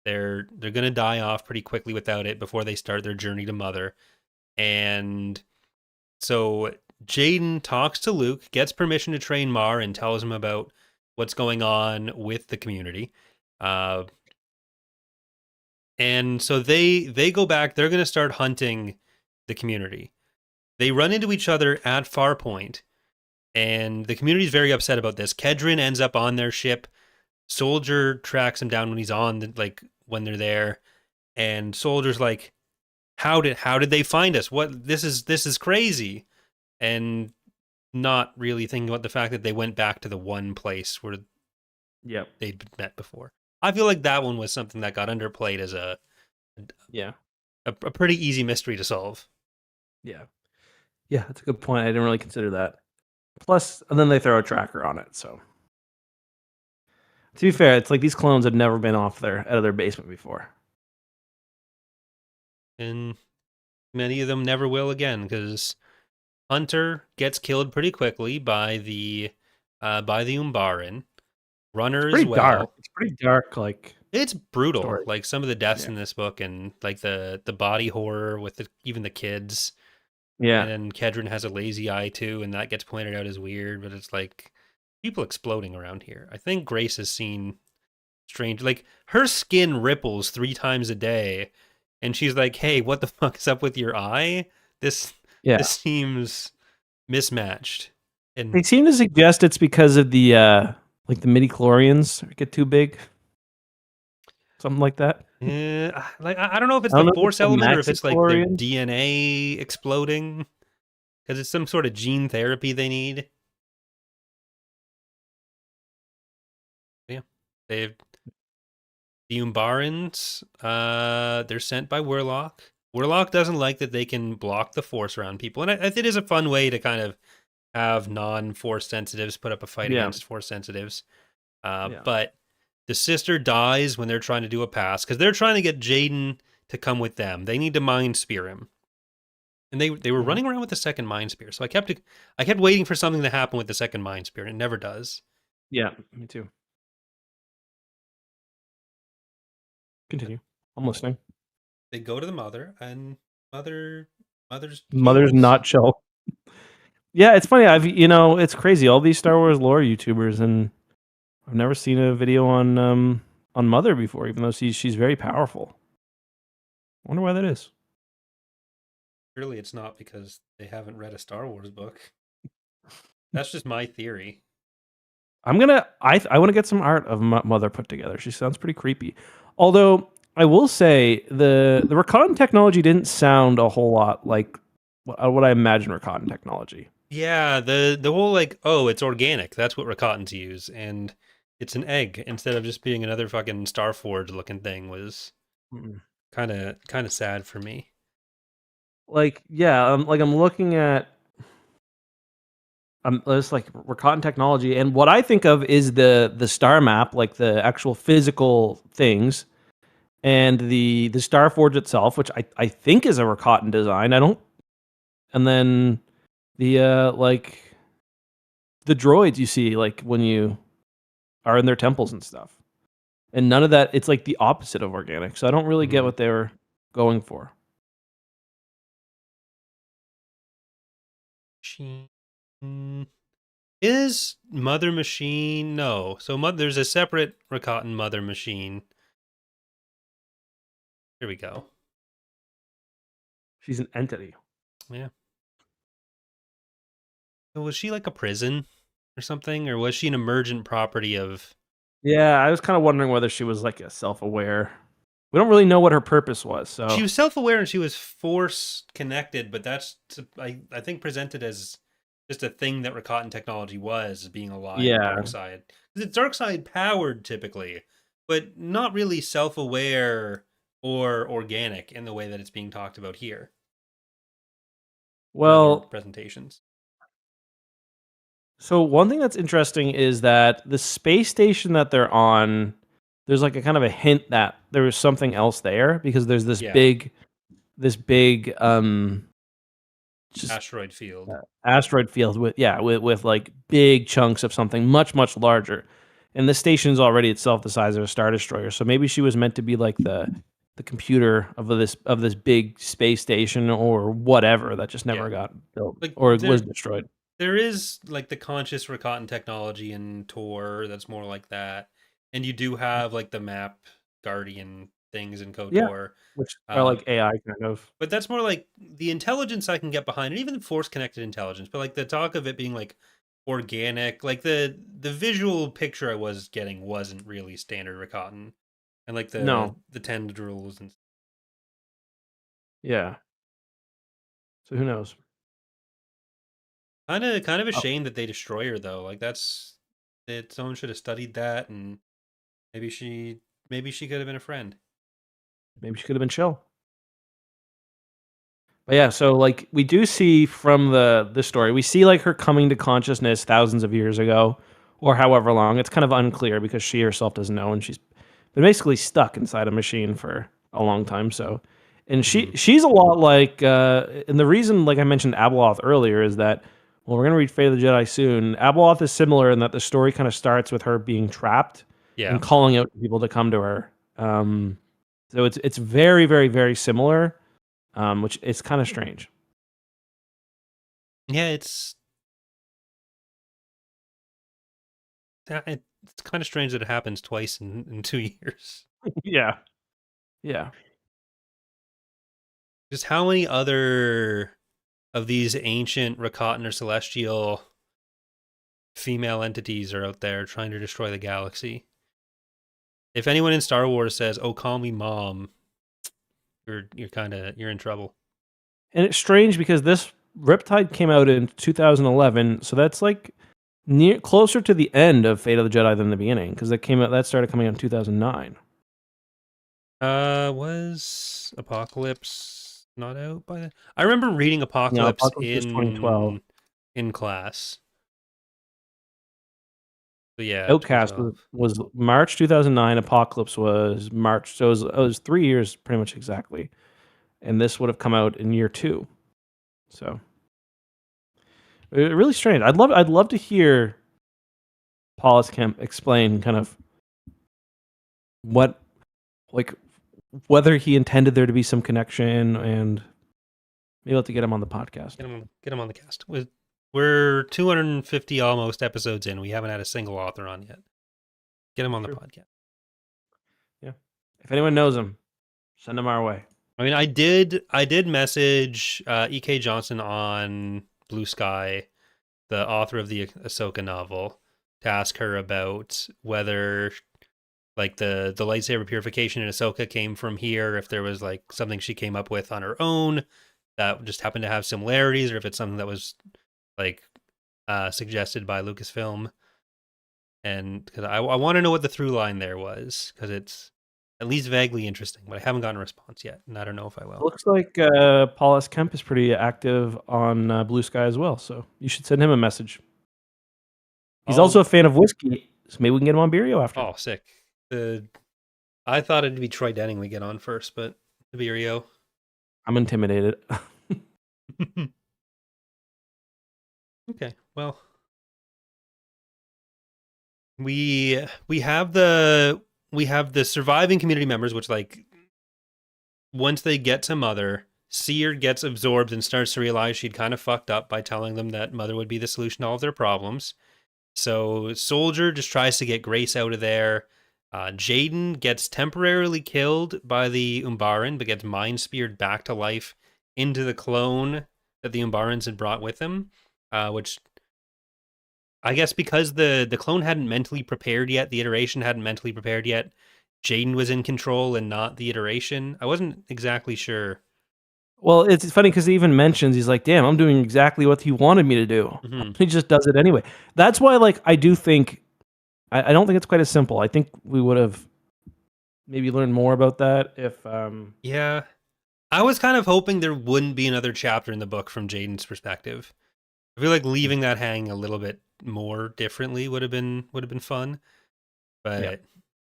They're going to die off pretty quickly without it before they start their journey to Mother. And so Jaden talks to Luke, gets permission to train Mar, and tells him about what's going on with the community. And so they go back. They're going to start hunting the community. They run into each other at Farpoint, and the community is very upset about this. Kedron ends up on their ship. Soldier tracks him down when he's on, when they're there, and Soldier's like, how did they find us? What, this is crazy. And not really thinking about the fact that they went back to the one place where they'd met before. I feel like that one was something that got underplayed as a pretty easy mystery to solve. Yeah, that's a good point. I didn't really consider that. Plus, and then they throw a tracker on it. So, to be fair, it's like these clones had never been out of their basement before, and many of them never will again, because Hunter gets killed pretty quickly by the Umbaran. runner It's as pretty dark. well. It's pretty dark, like it's brutal. story. Like some of the deaths in this book, and like the body horror with even the kids. Yeah. And then Kedron has a lazy eye too, and that gets pointed out as weird. But it's like people exploding around here. I think Grace has seen strange. Like her skin ripples 3 times a day, and she's like, "Hey, what the fuck is up with your eye? This seems mismatched." And they seem to suggest it's because of the like the midi-chlorians get too big, something like that. Like I don't know if it's the force element or if it's like their DNA exploding, because it's some sort of gene therapy they need. Yeah, they've the Umbarans. They're sent by Warlock. Warlock doesn't like that they can block the force around people, and I think it is a fun way to kind of have non-force sensitives put up a fight against force sensitives. But the sister dies when they're trying to do a pass because they're trying to get Jaden to come with them. They need to mind spear him, and they were running around with the second mind spear. So I kept waiting for something to happen with the second mind spear, and it never does. Yeah, me too. Continue. I'm listening. They go to the mother, and mother's not chill. Yeah, it's funny. It's crazy. All these Star Wars lore YouTubers, and I've never seen a video on Mother before, even though she's very powerful. I wonder why that is. Surely it's not because they haven't read a Star Wars book. That's just my theory. I want to get some art of Mother put together. She sounds pretty creepy. Although I will say the Rakatan technology didn't sound a whole lot like what I imagine Rakatan technology. Yeah, the whole like, oh, it's organic. That's what Rakatans use, and it's an egg instead of just being another fucking Starforge looking thing was kind of sad for me. Like, yeah, I'm looking at it's like Rakatan technology, and what I think of is the star map, like the actual physical things, and the Starforge itself, which I think is a Rakatan design. And then the like the droids you see like when you are in their temples and stuff, and none of that. It's like the opposite of organic. So I don't really get what they were going for. Is Mother Machine? No. So there's a separate Rakatan Mother Machine. Here we go. She's an entity. Yeah. So was she like a prison or something? Or was she an emergent property of... Yeah, I was kind of wondering whether she was like a self-aware. We don't really know what her purpose was. So she was self-aware and she was force connected, but that's I think presented as just a thing that Rakatan technology was, being alive. Dark side. Because it's dark side powered typically, but not really self-aware or organic in the way that it's being talked about here. Well, presentations. So one thing that's interesting is that the space station that they're on, there's like a kind of a hint that there was something else there because there's this big asteroid field. Asteroid field with like big chunks of something much larger. And the station's already itself the size of a Star Destroyer. So maybe she was meant to be like the computer of this big space station or whatever that just never got built or was destroyed. There is like the conscious Rakatan technology in Tor that's more like that. And you do have like the map guardian things in KOTOR. Which are like AI kind of. But that's more like the intelligence I can get behind, and even force connected intelligence. But like the talk of it being like organic, like the visual picture I was getting wasn't really standard Rakatan. And like the tendrils and yeah. So who knows? Kind of a shame that they destroy her though. Like someone should have studied that, and maybe she could have been a friend. Maybe she could have been chill. But yeah, so like we do see from the story, we see like her coming to consciousness thousands of years ago, or however long. It's kind of unclear because she herself doesn't know, and she's been basically stuck inside a machine for a long time. So, and she's a lot like, and the reason, like I mentioned, Abeloth earlier, is that well, we're going to read Fate of the Jedi soon. Abeloth is similar in that the story kind of starts with her being trapped and calling out people to come to her. So it's very, very, very similar, which it's kind of strange. Yeah, it's kind of strange that it happens twice in 2 years. Yeah. Just how many other of these ancient Rakatan or Celestial female entities are out there trying to destroy the galaxy? If anyone in Star Wars says, "Oh, call me mom," you're in trouble. And it's strange because this Riptide came out in 2011, so that's like closer to the end of Fate of the Jedi than the beginning, because that started coming out in 2009. Was Apocalypse not out by then? I remember reading Apocalypse, Apocalypse was 2012 in class. So yeah, Outcast was March 2009. Apocalypse was March, so it was 3 years pretty much exactly. And this would have come out in year 2. So really strange. I'd love to hear Paulus Kemp explain kind of whether he intended there to be some connection, and maybe we'll have to get him on the podcast. Get him on the cast. We're 250 almost episodes in. We haven't had a single author on yet. Get him on the podcast. Yeah. If anyone knows him, send him our way. I mean, I did message E.K. Johnson on Blue Sky, the author of the Ahsoka novel, to ask her about whether like the lightsaber purification in Ahsoka came from here, if there was like something she came up with on her own that just happened to have similarities, or if it's something that was like suggested by Lucasfilm. And because I want to know what the through line there was, because it's at least vaguely interesting, but I haven't gotten a response yet, and I don't know if I will. It looks like Paulus Kemp is pretty active on Blue Sky as well, so you should send him a message. He's also a fan of whiskey, so maybe we can get him on Beerio after. Oh, sick. I thought it'd be Troy Denning we get on first, but Beerio. I'm intimidated. Okay, well, we have the surviving community members, which like once they get to Mother, Seer gets absorbed and starts to realize she'd kind of fucked up by telling them that Mother would be the solution to all of their problems. So Soldier just tries to get Grace out of there. Jaden gets temporarily killed by the Umbaran, but gets mind speared back to life into the clone that the Umbarans had brought with him, which I guess because the clone hadn't mentally prepared yet, the iteration hadn't mentally prepared yet, Jaden was in control and not the iteration. I wasn't exactly sure. Well, it's funny because he even mentions, he's like, damn, I'm doing exactly what he wanted me to do. Mm-hmm. He just does it anyway. That's why, like, I do think, I don't think it's quite as simple. I think we would have maybe learned more about that if... Yeah. I was kind of hoping there wouldn't be another chapter in the book from Jaden's perspective. I feel like leaving that hanging a little bit more differently would have been fun. But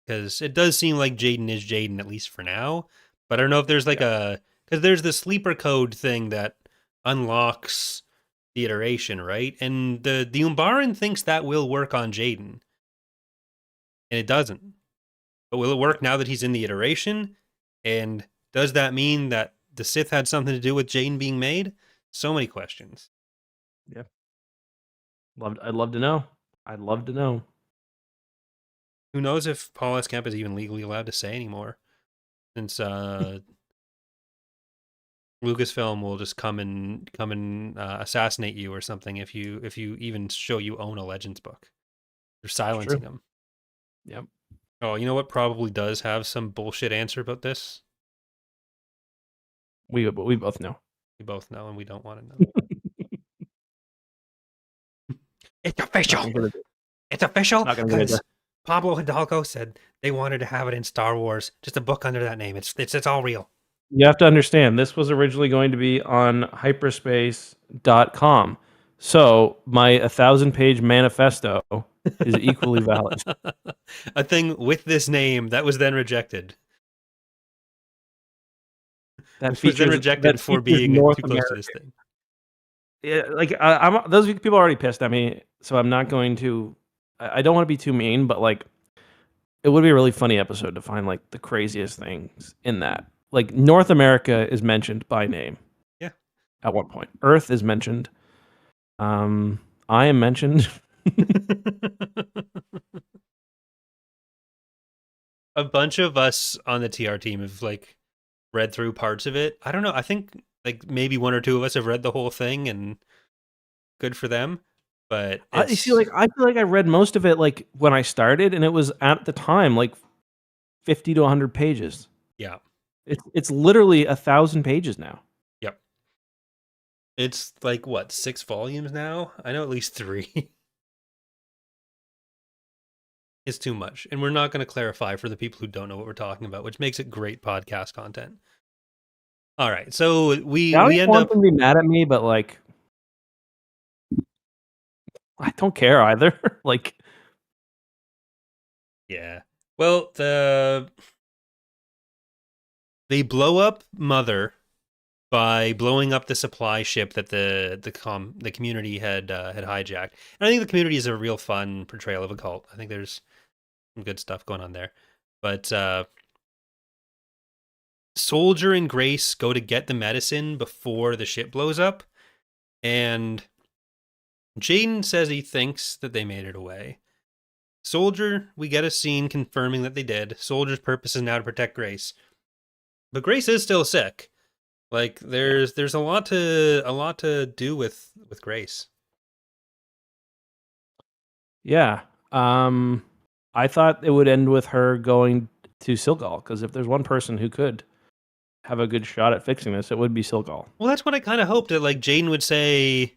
because it does seem like Jaden is Jaden, at least for now. But I don't know if there's like because there's the sleeper code thing that unlocks the iteration, right? And the Umbaran thinks that will work on Jaden. And it doesn't. But will it work now that he's in the iteration? And does that mean that the Sith had something to do with Jaden being made? So many questions. Yeah. I'd love to know. I'd love to know. Who knows if Paul S. Kemp is even legally allowed to say anymore? Since Lucasfilm will just come and assassinate you or something if you even show you own a Legends book. They're silencing them. Yep. Oh, you know what probably does have some bullshit answer about this? We both know. We both know, and we don't want to know. It's official. It's official because Pablo Hidalgo said they wanted to have it in Star Wars. Just a book under that name. It's all real. You have to understand, this was originally going to be on hyperspace.com. So my 1,000-page manifesto is equally valid. A thing with this name that was then rejected. That was then rejected for being too close to this thing. Yeah, like I'm those people are already pissed at me, so I'm not going to. I don't want to be too mean, but like it would be a really funny episode to find like the craziest things in that. Like North America is mentioned by name. Yeah. At one point, Earth is mentioned. I am mentioned. A bunch of us on the TR team have like read through parts of it. I don't know. I think like maybe one or two of us have read the whole thing, and good for them. But I feel like I read most of it like when I started, and it was at the time like 50 to 100 pages. Yeah, it's literally 1,000 pages now. Yep. It's like what, 6 volumes now? I know at least 3. It's too much, and we're not going to clarify for the people who don't know what we're talking about, which makes it great podcast content. All right, so we end up. Them to be mad at me, but like, I don't care either. Like, Yeah. Well, they blow up Mother by blowing up the supply ship that the community had hijacked. And I think the community is a real fun portrayal of a cult. I think there's some good stuff going on there. But Soldier and Grace go to get the medicine before the ship blows up, and Jaden says he thinks that they made it away. Soldier, we get a scene confirming that they did. Soldier's purpose is now to protect Grace, but Grace is still sick. Like there's a lot to do with Grace. Yeah. I thought it would end with her going to Silgal, because if there's one person who could have a good shot at fixing this, it would be Silgal. Well, that's what I kind of hoped, that like Jaden would say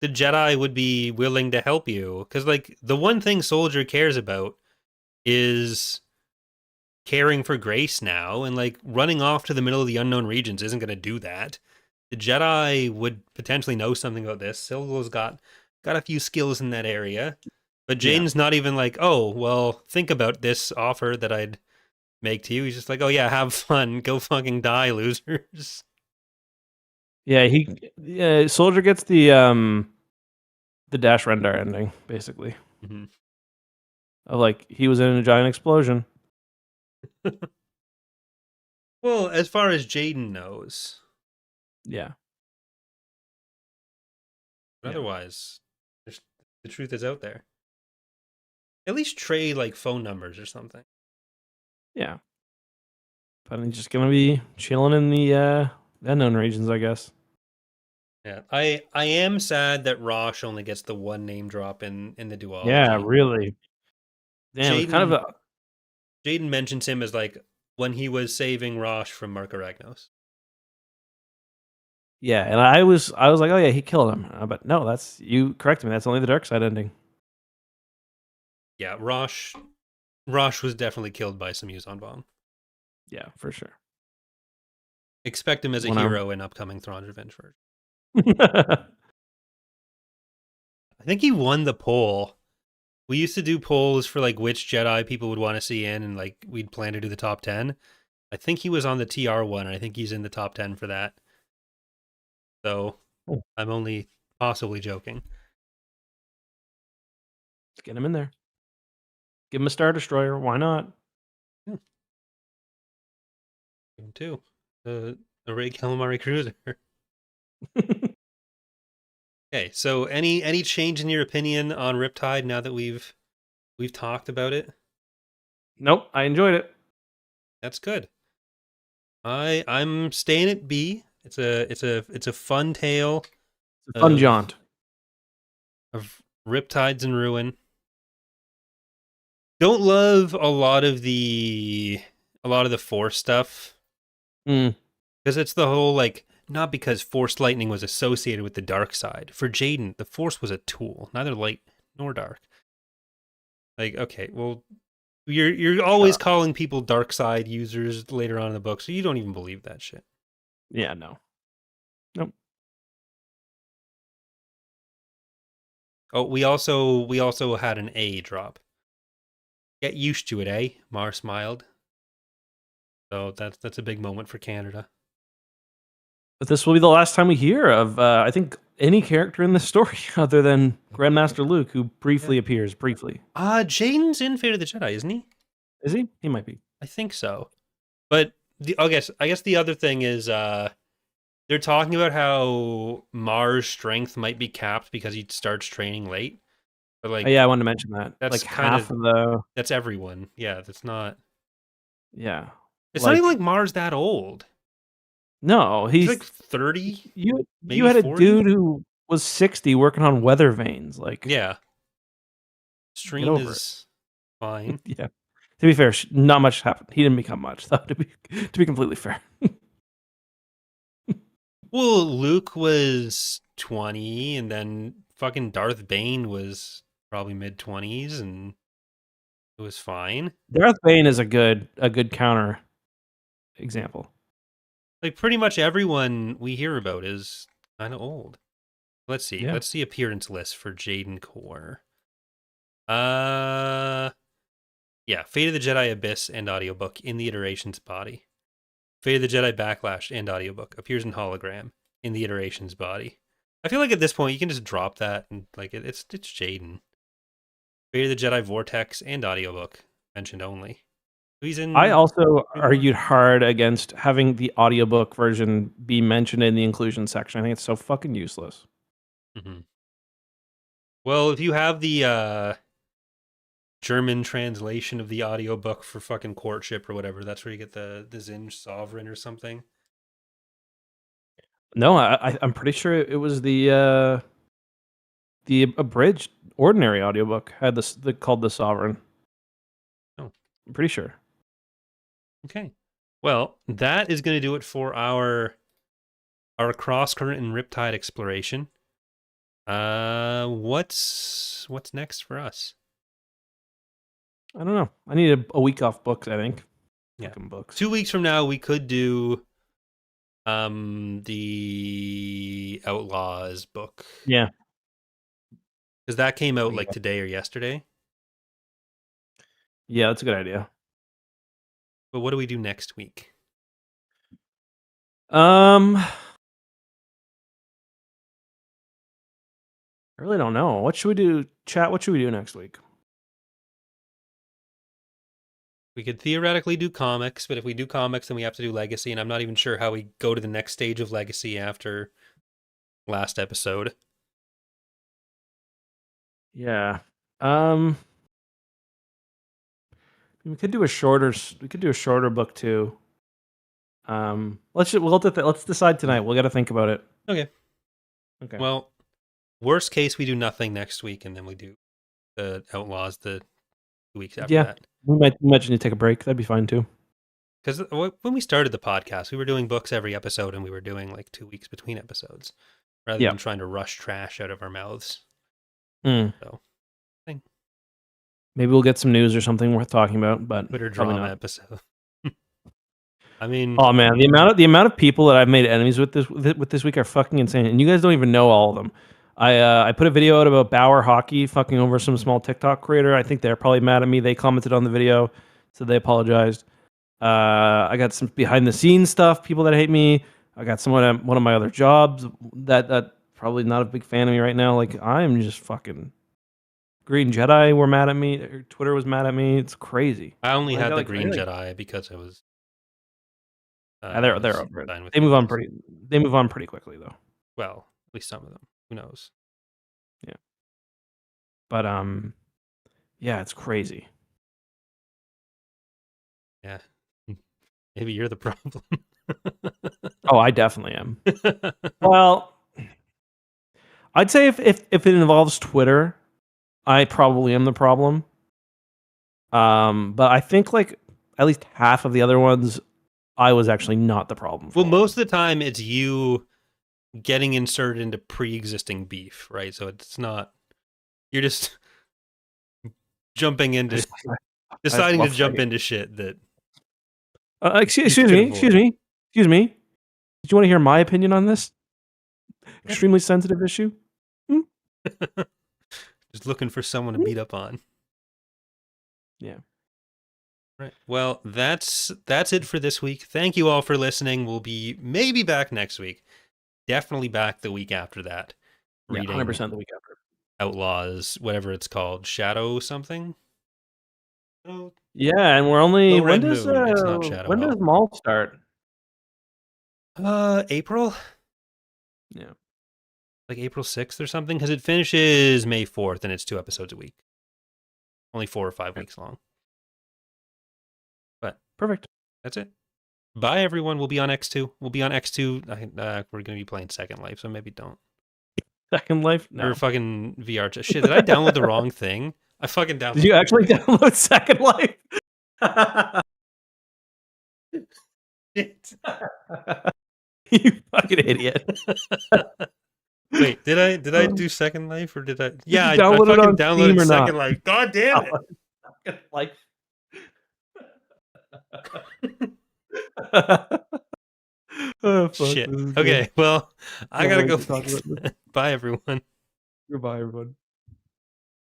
the Jedi would be willing to help you, because like the one thing Soldier cares about is caring for Grace now, and like running off to the middle of the unknown regions isn't going to do that. The Jedi would potentially know something about this. Silgal's got a few skills in that area, but Jaden's not even like, oh, well, think about this offer that I'd make to you. He's just like, oh yeah, have fun, go fucking die, losers. Yeah, Soldier gets the Dash Rendar ending, basically. Mm-hmm. Of like, he was in a giant explosion. Well, as far as Jaden knows. Yeah. But otherwise, the truth is out there. At least trade like phone numbers or something. Yeah. But I'm just gonna be chilling in the unknown regions, I guess. Yeah, I am sad that Rosh only gets the one name drop in the duology. Yeah, really. Damn, Jaden, it's kind of Jaden mentions him as like when he was saving Rosh from Mark Arachnos. Yeah, and I was like, oh yeah, he killed him. But no, that's, you correct me. That's only the dark side ending. Yeah, Rosh was definitely killed by some Yuuzhan Vong. Yeah, for sure. Expect him as a hero in upcoming Thrawn's Revenge version. I think he won the poll. We used to do polls for like which Jedi people would want to see in, and like we'd plan to do the top 10. I think he was on the TR one, and I think he's in the top 10 for that. So I'm only possibly joking. Let's get him in there. Give him a Star Destroyer. Why not? Yeah. Give him too. A Ray Calamari cruiser. Okay, so any change in your opinion on Riptide now that we've talked about it? Nope, I enjoyed it. That's good. I'm staying at B. It's a fun tale. It's a fun jaunt of Riptides in ruin. Don't love a lot of the Force stuff. Because it's the whole like, not because Force lightning was associated with the dark side. For Jaden, the Force was a tool, neither light nor dark. Like, okay, well, you're always calling people dark side users later on in the book, so you don't even believe that shit. Yeah, no. Nope. Oh, we also had an A drop. Get used to it, eh? Mar smiled. So that's a big moment for Canada. But this will be the last time we hear of, I think any character in the story other than Grandmaster Luke, who briefly appears. Briefly. Jaden's in Fate of the Jedi, isn't he? Is he? He might be. I think so. But I guess the other thing is they're talking about how Mars' strength might be capped because he starts training late. But like, I wanted to mention that. That's like half of the. That's everyone. Yeah, that's not. Yeah, it's not even like Mars that old. No, he's like 30. You had 40? A dude who was 60 working on weather vanes. Like, yeah, Stream is fine. Yeah. To be fair, not much happened. He didn't become much, though. To be completely fair. Well, Luke was 20, and then fucking Darth Bane was probably mid-20s, and it was fine. Darth Bane is a good counter example. Like pretty much everyone we hear about is kind of old. Let's see. Yeah. Let's see appearance list for Jaden Core. Yeah, Fate of the Jedi Abyss and audiobook in the Iterations body. Fate of the Jedi Backlash and audiobook appears in hologram in the Iterations body. I feel like at this point you can just drop that and like it's Jaden. Fate of the Jedi Vortex and audiobook mentioned only. He's in. I also argued hard against having the audiobook version be mentioned in the inclusion section. I think it's so fucking useless. Mm-hmm. Well, if you have the German translation of the audiobook for fucking Courtship or whatever, that's where you get the Zinj Sovereign or something. No, I'm pretty sure it was the abridged ordinary audiobook had this called the Sovereign. Oh, I'm pretty sure. Okay. Well, that is going to do it for our Crosscurrent and Riptide exploration. What's next for us? I don't know. I need a week off books, I think. Yeah. Books. 2 weeks from now we could do the Outlaws book. Yeah. Because that came out like today or yesterday. Yeah, that's a good idea. But what do we do next week? I really don't know. What should we do? Chat, what should we do next week? We could theoretically do comics, but if we do comics, then we have to do Legacy, and I'm not even sure how we go to the next stage of Legacy after last episode. Yeah. We could do a shorter book too. Let's decide tonight. We'll got to think about it. Okay. Well, worst case, we do nothing next week, and then we do the Outlaws the 2 weeks after that. We might need to take a break. That'd be fine too. Because when we started the podcast, we were doing books every episode, and we were doing like 2 weeks between episodes, rather than trying to rush trash out of our mouths. So, maybe we'll get some news or something worth talking about. But Twitter drama episode. I mean, oh man, the amount of people that I've made enemies with this week are fucking insane, and you guys don't even know all of them. I put a video out about Bauer Hockey fucking over some small TikTok creator. I think they're probably mad at me. They commented on the video, so they apologized. I got some behind the scenes stuff. People that hate me. I got someone at one of my other jobs that probably not a big fan of me right now. Like I'm just fucking. Green Jedi were mad at me. Twitter was mad at me. It's crazy. I only had the Green Jedi because it was. They're over it. They move on pretty quickly though. Well, at least some of them. Who knows? Yeah. But yeah, it's crazy. Yeah. Maybe you're the problem. Oh, I definitely am. Well, I'd say if it involves Twitter, I probably am the problem. But I think like at least half of the other ones, I was actually not the problem for. Well, most of the time it's you getting inserted into pre-existing beef, right? So it's not, you're just jumping into, deciding to jump into shit that. Excuse me. Did you want to hear my opinion on this extremely sensitive issue? Just looking for someone to beat up on. Yeah. Right. Well, that's it for this week. Thank you all for listening. We'll be maybe back next week. Definitely back the week after that. reading 100% the week after. Outlaws, whatever it's called, Shadow something. Oh, Yeah, and we're only No when Red does Moon, it's not Shadow when does Health. Mall start? April. Yeah, like April 6th or something, because it finishes May 4th and it's 2 episodes a week. Only 4 or 5 weeks long. But perfect. That's it. Bye, everyone. We'll be on X2. We'll be on X2. We're going to be playing Second Life, so maybe don't. Second Life? No. Or fucking VR. Shit, did I download the wrong thing? I fucking downloaded. Did you actually download Second Life? Shit. You fucking idiot. Wait, did I do Second Life or did I? Yeah, I download fucking downloaded Second Life. God damn it! Second Life. Oh, fuck, shit. Okay, well, I gotta go fix that. Bye, everyone. Goodbye, everyone.